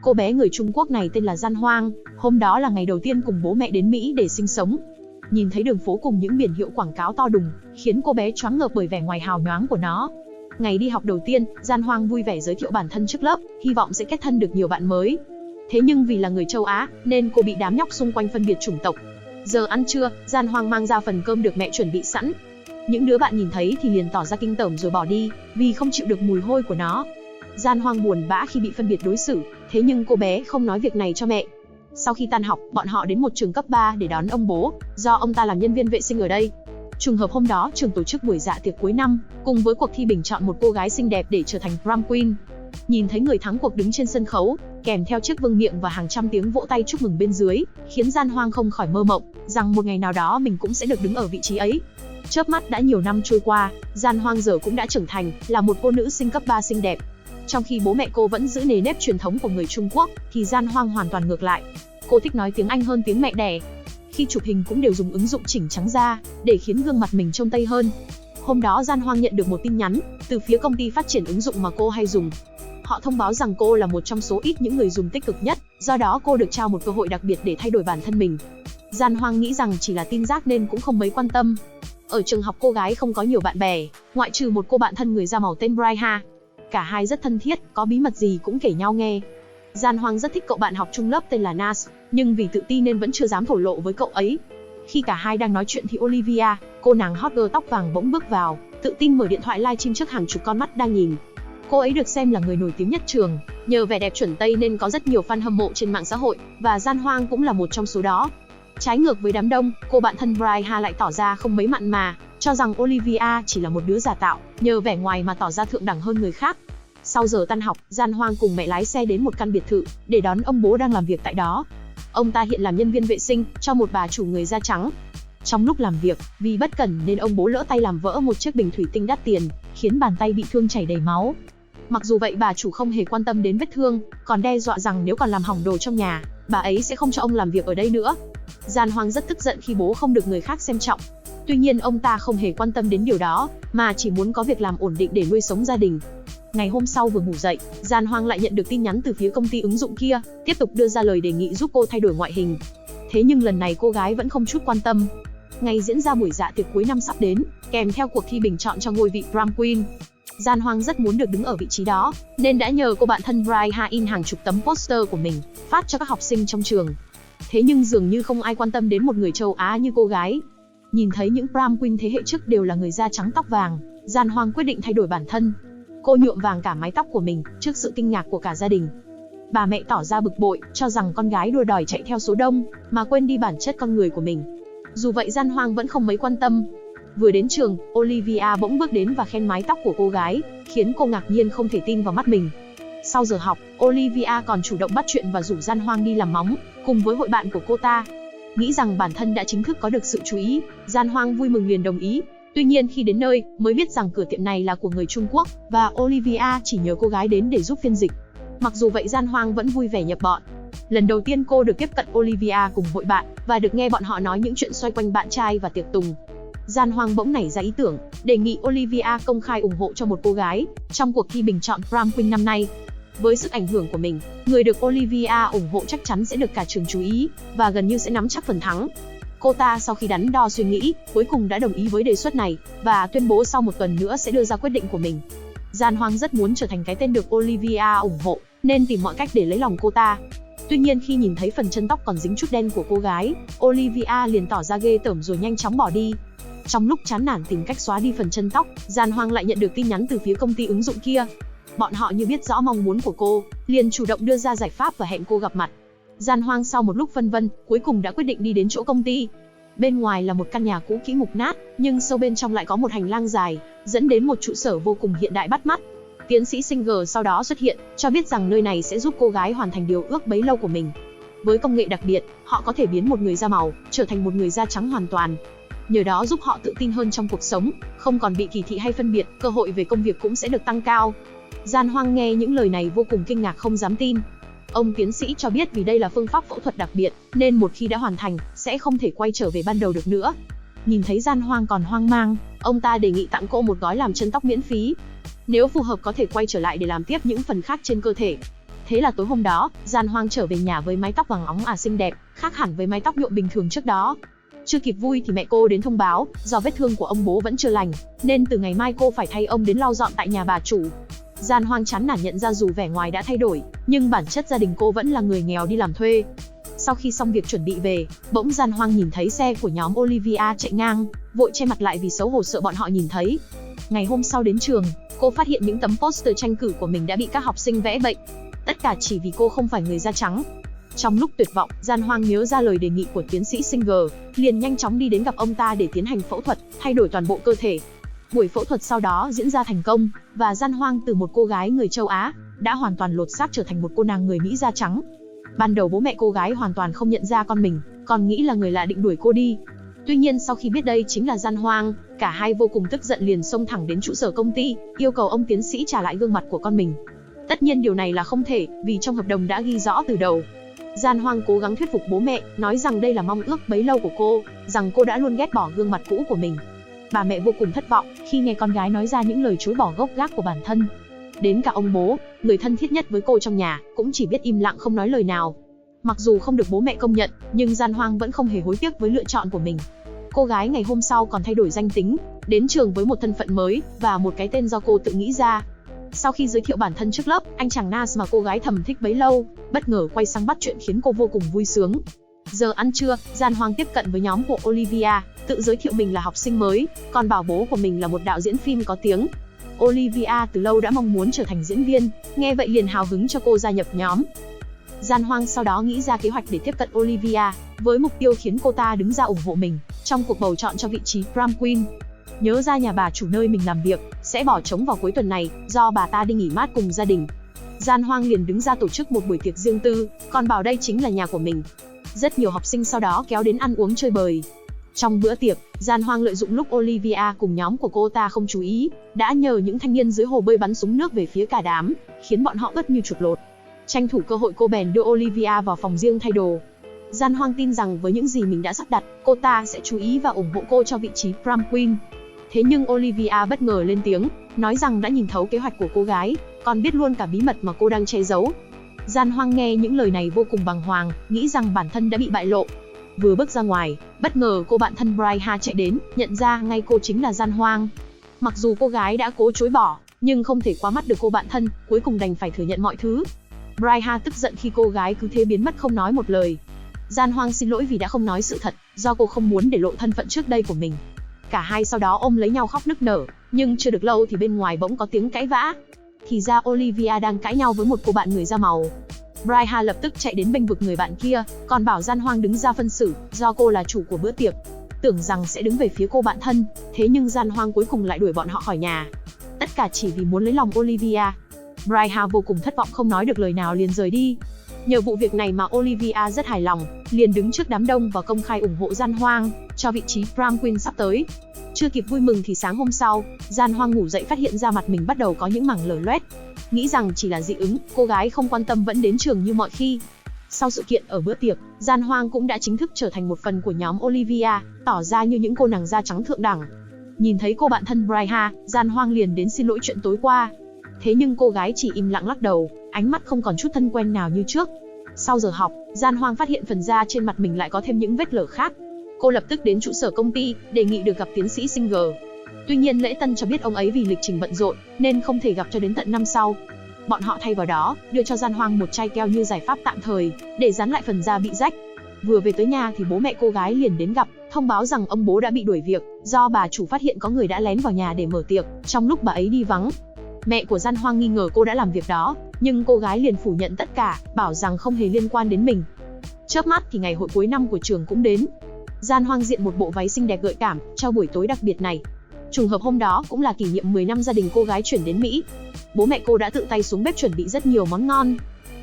Cô bé người Trung Quốc này tên là Gian Hoang, hôm đó là ngày đầu tiên cùng bố mẹ đến Mỹ để sinh sống. Nhìn thấy đường phố cùng những biển hiệu quảng cáo to đùng, khiến cô bé choáng ngợp bởi vẻ ngoài hào nhoáng của nó. Ngày đi học đầu tiên, Gian Hoang vui vẻ giới thiệu bản thân trước lớp, hy vọng sẽ kết thân được nhiều bạn mới. Thế nhưng vì là người châu Á, nên cô bị đám nhóc xung quanh phân biệt chủng tộc. Giờ ăn trưa, Gian Hoang mang ra phần cơm được mẹ chuẩn bị sẵn. Những đứa bạn nhìn thấy thì liền tỏ ra kinh tởm rồi bỏ đi, vì không chịu được mùi hôi của nó. Gian Hoang buồn bã khi bị phân biệt đối xử, thế nhưng cô bé không nói việc này cho mẹ. Sau khi tan học, bọn họ đến một trường cấp 3 để đón ông bố, do ông ta làm nhân viên vệ sinh ở đây. Trùng hợp hôm đó trường tổ chức buổi dạ tiệc cuối năm, cùng với cuộc thi bình chọn một cô gái xinh đẹp để trở thành prom queen. Nhìn thấy người thắng cuộc đứng trên sân khấu, kèm theo chiếc vương miện và hàng trăm tiếng vỗ tay chúc mừng bên dưới, khiến Gian Hoang không khỏi mơ mộng rằng một ngày nào đó mình cũng sẽ được đứng ở vị trí ấy. Chớp mắt đã nhiều năm trôi qua, Gian Hoang giờ cũng đã trưởng thành, là một cô nữ sinh cấp 3 xinh đẹp. Trong khi bố mẹ cô vẫn giữ nề nếp truyền thống của người Trung Quốc, thì Gian Hoang hoàn toàn ngược lại. Cô thích nói tiếng Anh hơn tiếng mẹ đẻ. Khi chụp hình cũng đều dùng ứng dụng chỉnh trắng da, để khiến gương mặt mình trông tây hơn. Hôm đó Gian Hoang nhận được một tin nhắn từ phía công ty phát triển ứng dụng mà cô hay dùng. Họ thông báo rằng cô là một trong số ít những người dùng tích cực nhất, do đó cô được trao một cơ hội đặc biệt để thay đổi bản thân mình. Gian Hoang nghĩ rằng chỉ là tin rác nên cũng không mấy quan tâm. Ở trường học cô gái không có nhiều bạn bè, ngoại trừ một cô bạn thân người da màu tên Braiha. Cả hai rất thân thiết, có bí mật gì cũng kể nhau nghe. Gian Hoang rất thích cậu bạn học chung lớp tên là Nas, nhưng vì tự ti nên vẫn chưa dám thổ lộ với cậu ấy. Khi cả hai đang nói chuyện thì Olivia, cô nàng hot girl tóc vàng bỗng bước vào, tự tin mở điện thoại livestream trước hàng chục con mắt đang nhìn. Cô ấy được xem là người nổi tiếng nhất trường, nhờ vẻ đẹp chuẩn Tây nên có rất nhiều fan hâm mộ trên mạng xã hội, và Gian Hoang cũng là một trong số đó. Trái ngược với đám đông, cô bạn thân Braiha lại tỏ ra không mấy mặn mà, cho rằng Olivia chỉ là một đứa giả tạo, nhờ vẻ ngoài mà tỏ ra thượng đẳng hơn người khác. Sau giờ tan học, Gian Hoang cùng mẹ lái xe đến một căn biệt thự để đón ông bố đang làm việc tại đó. Ông ta hiện làm nhân viên vệ sinh cho một bà chủ người da trắng. Trong lúc làm việc, vì bất cẩn nên ông bố lỡ tay làm vỡ một chiếc bình thủy tinh đắt tiền, khiến bàn tay bị thương chảy đầy máu. Mặc dù vậy bà chủ không hề quan tâm đến vết thương, còn đe dọa rằng nếu còn làm hỏng đồ trong nhà, bà ấy sẽ không cho ông làm việc ở đây nữa. Gian Hoang rất tức giận khi bố không được người khác xem trọng. Tuy nhiên ông ta không hề quan tâm đến điều đó, mà chỉ muốn có việc làm ổn định để nuôi sống gia đình. Ngày hôm sau vừa ngủ dậy, Gian Hoang lại nhận được tin nhắn từ phía công ty ứng dụng kia, tiếp tục đưa ra lời đề nghị giúp cô thay đổi ngoại hình. Thế nhưng lần này cô gái vẫn không chút quan tâm. Ngày diễn ra buổi dạ tiệc cuối năm sắp đến, kèm theo cuộc thi bình chọn cho ngôi vị prom queen. Gian Hoang rất muốn được đứng ở vị trí đó, nên đã nhờ cô bạn thân Braiha in hàng chục tấm poster của mình, phát cho các học sinh trong trường. Thế nhưng dường như không ai quan tâm đến một người châu Á như cô gái. Nhìn thấy những prom queen thế hệ trước đều là người da trắng tóc vàng, Gian Hoang quyết định thay đổi bản thân. Cô nhuộm vàng cả mái tóc của mình, trước sự kinh ngạc của cả gia đình. Bà mẹ tỏ ra bực bội, cho rằng con gái đua đòi chạy theo số đông, mà quên đi bản chất con người của mình. Dù vậy Gian Hoang vẫn không mấy quan tâm. Vừa đến trường, Olivia bỗng bước đến và khen mái tóc của cô gái, khiến cô ngạc nhiên không thể tin vào mắt mình. Sau giờ học, Olivia còn chủ động bắt chuyện và rủ Gian Hoang đi làm móng, cùng với hội bạn của cô ta. Nghĩ rằng bản thân đã chính thức có được sự chú ý, Gian Hoang vui mừng liền đồng ý. Tuy nhiên khi đến nơi, mới biết rằng cửa tiệm này là của người Trung Quốc, và Olivia chỉ nhờ cô gái đến để giúp phiên dịch. Mặc dù vậy Gian Hoang vẫn vui vẻ nhập bọn. Lần đầu tiên cô được tiếp cận Olivia cùng hội bạn, và được nghe bọn họ nói những chuyện xoay quanh bạn trai và tiệc tùng. Gian Hoang bỗng nảy ra ý tưởng, đề nghị Olivia công khai ủng hộ cho một cô gái, trong cuộc thi bình chọn prom queen năm nay. Với sức ảnh hưởng của mình, người được Olivia ủng hộ chắc chắn sẽ được cả trường chú ý, và gần như sẽ nắm chắc phần thắng. Cô ta sau khi đắn đo suy nghĩ, cuối cùng đã đồng ý với đề xuất này, và tuyên bố sau một tuần nữa sẽ đưa ra quyết định của mình. Gian Hoang rất muốn trở thành cái tên được Olivia ủng hộ, nên tìm mọi cách để lấy lòng cô ta. Tuy nhiên khi nhìn thấy phần chân tóc còn dính chút đen của cô gái, Olivia liền tỏ ra ghê tởm rồi nhanh chóng bỏ đi. Trong lúc chán nản tìm cách xóa đi phần chân tóc, Gian Hoang lại nhận được tin nhắn từ phía công ty ứng dụng kia. Bọn họ như biết rõ mong muốn của cô, liền chủ động đưa ra giải pháp và hẹn cô gặp mặt. Gian Hoang sau một lúc phân vân, cuối cùng đã quyết định đi đến chỗ công ty. Bên ngoài là một căn nhà cũ kỹ mục nát, nhưng sâu bên trong lại có một hành lang dài, dẫn đến một trụ sở vô cùng hiện đại bắt mắt. Tiến sĩ Singer sau đó xuất hiện, cho biết rằng nơi này sẽ giúp cô gái hoàn thành điều ước bấy lâu của mình. Với công nghệ đặc biệt, họ có thể biến một người da màu trở thành một người da trắng hoàn toàn. Nhờ đó giúp họ tự tin hơn trong cuộc sống, không còn bị kỳ thị hay phân biệt, cơ hội về công việc cũng sẽ được tăng cao. Gian Hoang nghe những lời này vô cùng kinh ngạc không dám tin. Ông tiến sĩ cho biết vì đây là phương pháp phẫu thuật đặc biệt, nên một khi đã hoàn thành, sẽ không thể quay trở về ban đầu được nữa. Nhìn thấy Gian Hoang còn hoang mang, ông ta đề nghị tặng cô một gói làm chân tóc miễn phí. Nếu phù hợp có thể quay trở lại để làm tiếp những phần khác trên cơ thể. Thế là tối hôm đó, Gian Hoang trở về nhà với mái tóc vàng óng xinh đẹp, khác hẳn với mái tóc nhuộm bình thường trước đó. Chưa kịp vui thì mẹ cô đến thông báo, do vết thương của ông bố vẫn chưa lành, nên từ ngày mai cô phải thay ông đến lau dọn tại nhà bà chủ. Gian Hoang chán nản nhận ra dù vẻ ngoài đã thay đổi, nhưng bản chất gia đình cô vẫn là người nghèo đi làm thuê. Sau khi xong việc chuẩn bị về, bỗng Gian Hoang nhìn thấy xe của nhóm Olivia chạy ngang, vội che mặt lại vì xấu hổ sợ bọn họ nhìn thấy. Ngày hôm sau đến trường, cô phát hiện những tấm poster tranh cử của mình đã bị các học sinh vẽ bậy. Tất cả chỉ vì cô không phải người da trắng. Trong lúc tuyệt vọng, Gian Hoang nhớ ra lời đề nghị của tiến sĩ Singer, liền nhanh chóng đi đến gặp ông ta để tiến hành phẫu thuật, thay đổi toàn bộ cơ thể. Buổi phẫu thuật sau đó diễn ra thành công, và Gian Hoang từ một cô gái người châu Á, đã hoàn toàn lột xác trở thành một cô nàng người Mỹ da trắng. Ban đầu bố mẹ cô gái hoàn toàn không nhận ra con mình, còn nghĩ là người lạ định đuổi cô đi. Tuy nhiên sau khi biết đây chính là Gian Hoang, cả hai vô cùng tức giận liền xông thẳng đến trụ sở công ty, yêu cầu ông tiến sĩ trả lại gương mặt của con mình. Tất nhiên điều này là không thể, vì trong hợp đồng đã ghi rõ từ đầu. Gian Hoang cố gắng thuyết phục bố mẹ, nói rằng đây là mong ước bấy lâu của cô, rằng cô đã luôn ghét bỏ gương mặt cũ của mình. Bà mẹ vô cùng thất vọng khi nghe con gái nói ra những lời chối bỏ gốc gác của bản thân. Đến cả ông bố, người thân thiết nhất với cô trong nhà, cũng chỉ biết im lặng không nói lời nào. Mặc dù không được bố mẹ công nhận, nhưng Gian Hoang vẫn không hề hối tiếc với lựa chọn của mình. Cô gái ngày hôm sau còn thay đổi danh tính, đến trường với một thân phận mới, và một cái tên do cô tự nghĩ ra. Sau khi giới thiệu bản thân trước lớp, anh chàng Nas mà cô gái thầm thích bấy lâu, bất ngờ quay sang bắt chuyện khiến cô vô cùng vui sướng. Giờ ăn trưa, Gian Hoang tiếp cận với nhóm của Olivia, tự giới thiệu mình là học sinh mới, còn bảo bố của mình là một đạo diễn phim có tiếng. Olivia từ lâu đã mong muốn trở thành diễn viên, nghe vậy liền hào hứng cho cô gia nhập nhóm. Gian Hoang sau đó nghĩ ra kế hoạch để tiếp cận Olivia, với mục tiêu khiến cô ta đứng ra ủng hộ mình trong cuộc bầu chọn cho vị trí prom queen. Nhớ ra nhà bà chủ nơi mình làm việc sẽ bỏ trống vào cuối tuần này, do bà ta đi nghỉ mát cùng gia đình. Gian Hoang liền đứng ra tổ chức một buổi tiệc riêng tư, còn bảo đây chính là nhà của mình. Rất nhiều học sinh sau đó kéo đến ăn uống chơi bời. Trong bữa tiệc, Gian Hoang lợi dụng lúc Olivia cùng nhóm của cô ta không chú ý, đã nhờ những thanh niên dưới hồ bơi bắn súng nước về phía cả đám, khiến bọn họ ướt như chuột lột. Tranh thủ cơ hội cô bèn đưa Olivia vào phòng riêng thay đồ. Gian Hoang tin rằng với những gì mình đã sắp đặt, cô ta sẽ chú ý và ủng hộ cô cho vị trí prom queen. Thế nhưng Olivia bất ngờ lên tiếng, nói rằng đã nhìn thấu kế hoạch của cô gái, còn biết luôn cả bí mật mà cô đang che giấu. Gian Hoang nghe những lời này vô cùng bàng hoàng, nghĩ rằng bản thân đã bị bại lộ. Vừa bước ra ngoài, bất ngờ cô bạn thân Braiha chạy đến, nhận ra ngay cô chính là Gian Hoang. Mặc dù cô gái đã cố chối bỏ, nhưng không thể qua mắt được cô bạn thân, cuối cùng đành phải thừa nhận mọi thứ. Braiha tức giận khi cô gái cứ thế biến mất không nói một lời. Gian Hoang xin lỗi vì đã không nói sự thật, do cô không muốn để lộ thân phận trước đây của mình. Cả hai sau đó ôm lấy nhau khóc nức nở, nhưng chưa được lâu thì bên ngoài bỗng có tiếng cãi vã. Thì ra Olivia đang cãi nhau với một cô bạn người da màu. Braiha lập tức chạy đến bênh vực người bạn kia, còn bảo Gian Hoang đứng ra phân xử, do cô là chủ của bữa tiệc. Tưởng rằng sẽ đứng về phía cô bạn thân, thế nhưng Gian Hoang cuối cùng lại đuổi bọn họ khỏi nhà. Tất cả chỉ vì muốn lấy lòng Olivia. Braiha vô cùng thất vọng không nói được lời nào liền rời đi. Nhờ vụ việc này mà Olivia rất hài lòng, liền đứng trước đám đông và công khai ủng hộ Gian Hoang cho vị trí prom queen sắp tới. Chưa kịp vui mừng thì sáng hôm sau, Gian Hoang ngủ dậy phát hiện ra mặt mình bắt đầu có những mảng lở loét. Nghĩ rằng chỉ là dị ứng, cô gái không quan tâm vẫn đến trường như mọi khi. Sau sự kiện ở bữa tiệc, Gian Hoang cũng đã chính thức trở thành một phần của nhóm Olivia, tỏ ra như những cô nàng da trắng thượng đẳng. Nhìn thấy cô bạn thân Braiha, Gian Hoang liền đến xin lỗi chuyện tối qua. Thế nhưng cô gái chỉ im lặng lắc đầu, ánh mắt không còn chút thân quen nào như trước. Sau giờ học, Gian Hoang phát hiện phần da trên mặt mình lại có thêm những vết lở khác. Cô lập tức đến trụ sở công ty, đề nghị được gặp tiến sĩ Singer. Tuy nhiên lễ tân cho biết ông ấy vì lịch trình bận rộn, nên không thể gặp cho đến tận năm sau. Bọn họ thay vào đó, đưa cho Gian Hoang một chai keo như giải pháp tạm thời, để dán lại phần da bị rách. Vừa về tới nhà thì bố mẹ cô gái liền đến gặp, thông báo rằng ông bố đã bị đuổi việc, do bà chủ phát hiện có người đã lén vào nhà để mở tiệc, trong lúc bà ấy đi vắng. Mẹ của Gian Hoang nghi ngờ cô đã làm việc đó, nhưng cô gái liền phủ nhận tất cả, bảo rằng không hề liên quan đến mình. Chớp mắt thì ngày hội cuối năm của trường cũng đến. Gian Hoang diện một bộ váy xinh đẹp gợi cảm cho buổi tối đặc biệt này. Trùng hợp hôm đó cũng là kỷ niệm 10 năm gia đình cô gái chuyển đến Mỹ. Bố mẹ cô đã tự tay xuống bếp chuẩn bị rất nhiều món ngon.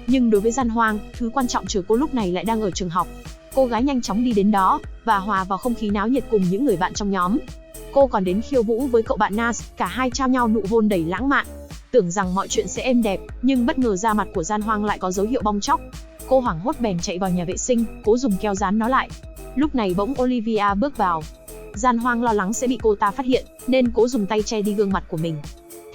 Nhưng đối với Gian Hoang, thứ quan trọng chờ cô lúc này lại đang ở trường học. Cô gái nhanh chóng đi đến đó và hòa vào không khí náo nhiệt cùng những người bạn trong nhóm. Cô còn đến khiêu vũ với cậu bạn Nas, cả hai trao nhau nụ hôn đầy lãng mạn. Tưởng rằng mọi chuyện sẽ êm đẹp, nhưng bất ngờ da mặt của Gian Hoang lại có dấu hiệu bong tróc. Cô hoảng hốt bèn chạy vào nhà vệ sinh, cố dùng keo dán nó lại. Lúc này bỗng Olivia bước vào. Gian Hoang lo lắng sẽ bị cô ta phát hiện, nên cố dùng tay che đi gương mặt của mình.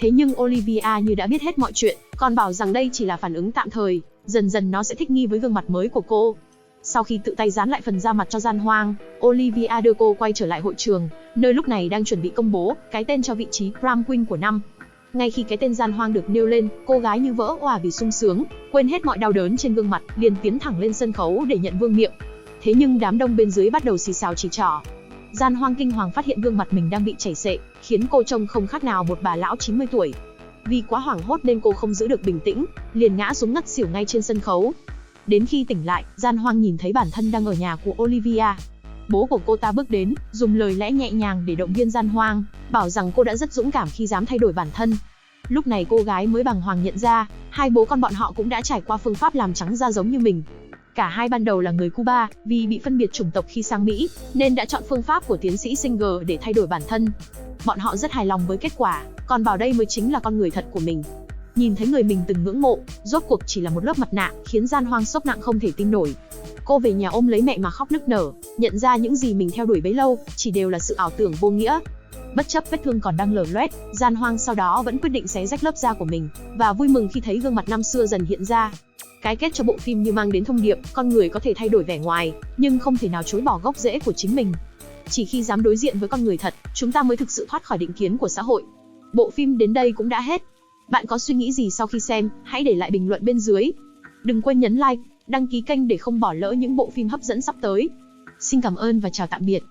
Thế nhưng Olivia như đã biết hết mọi chuyện, còn bảo rằng đây chỉ là phản ứng tạm thời, dần dần nó sẽ thích nghi với gương mặt mới của cô. Sau khi tự tay dán lại phần da mặt cho Gian Hoang, Olivia đưa cô quay trở lại hội trường, nơi lúc này đang chuẩn bị công bố cái tên cho vị trí Prom Queen của năm. Ngay khi cái tên Gian Hoang được nêu lên, cô gái như vỡ òa vì sung sướng, quên hết mọi đau đớn trên gương mặt, liền tiến thẳng lên sân khấu để nhận vương miện. Thế nhưng đám đông bên dưới bắt đầu xì xào chỉ trỏ. Gian Hoang kinh hoàng phát hiện gương mặt mình đang bị chảy xệ, khiến cô trông không khác nào một bà lão 90 tuổi. Vì quá hoảng hốt nên cô không giữ được bình tĩnh, liền ngã xuống ngất xỉu ngay trên sân khấu. Đến khi tỉnh lại, Gian Hoang nhìn thấy bản thân đang ở nhà của Olivia. Bố của cô ta bước đến, dùng lời lẽ nhẹ nhàng để động viên Gian Hoang, bảo rằng cô đã rất dũng cảm khi dám thay đổi bản thân. Lúc này cô gái mới bàng hoàng nhận ra, hai bố con bọn họ cũng đã trải qua phương pháp làm trắng da giống như mình. Cả hai ban đầu là người Cuba, vì bị phân biệt chủng tộc khi sang Mỹ, nên đã chọn phương pháp của tiến sĩ Singer để thay đổi bản thân. Bọn họ rất hài lòng với kết quả, còn bảo đây mới chính là con người thật của mình. Nhìn thấy người mình từng ngưỡng mộ, rốt cuộc chỉ là một lớp mặt nạ, khiến Gian Hoang sốc nặng không thể tin nổi. Cô về nhà ôm lấy mẹ mà khóc nức nở, nhận ra những gì mình theo đuổi bấy lâu, chỉ đều là sự ảo tưởng vô nghĩa. Bất chấp vết thương còn đang lở loét, Gian Hoang sau đó vẫn quyết định xé rách lớp da của mình, và vui mừng khi thấy gương mặt năm xưa dần hiện ra. Cái kết cho bộ phim như mang đến thông điệp, con người có thể thay đổi vẻ ngoài, nhưng không thể nào chối bỏ gốc rễ của chính mình. Chỉ khi dám đối diện với con người thật, chúng ta mới thực sự thoát khỏi định kiến của xã hội. Bộ phim đến đây cũng đã hết. Bạn có suy nghĩ gì sau khi xem? Hãy để lại bình luận bên dưới. Đừng quên nhấn like, đăng ký kênh để không bỏ lỡ những bộ phim hấp dẫn sắp tới. Xin cảm ơn và chào tạm biệt.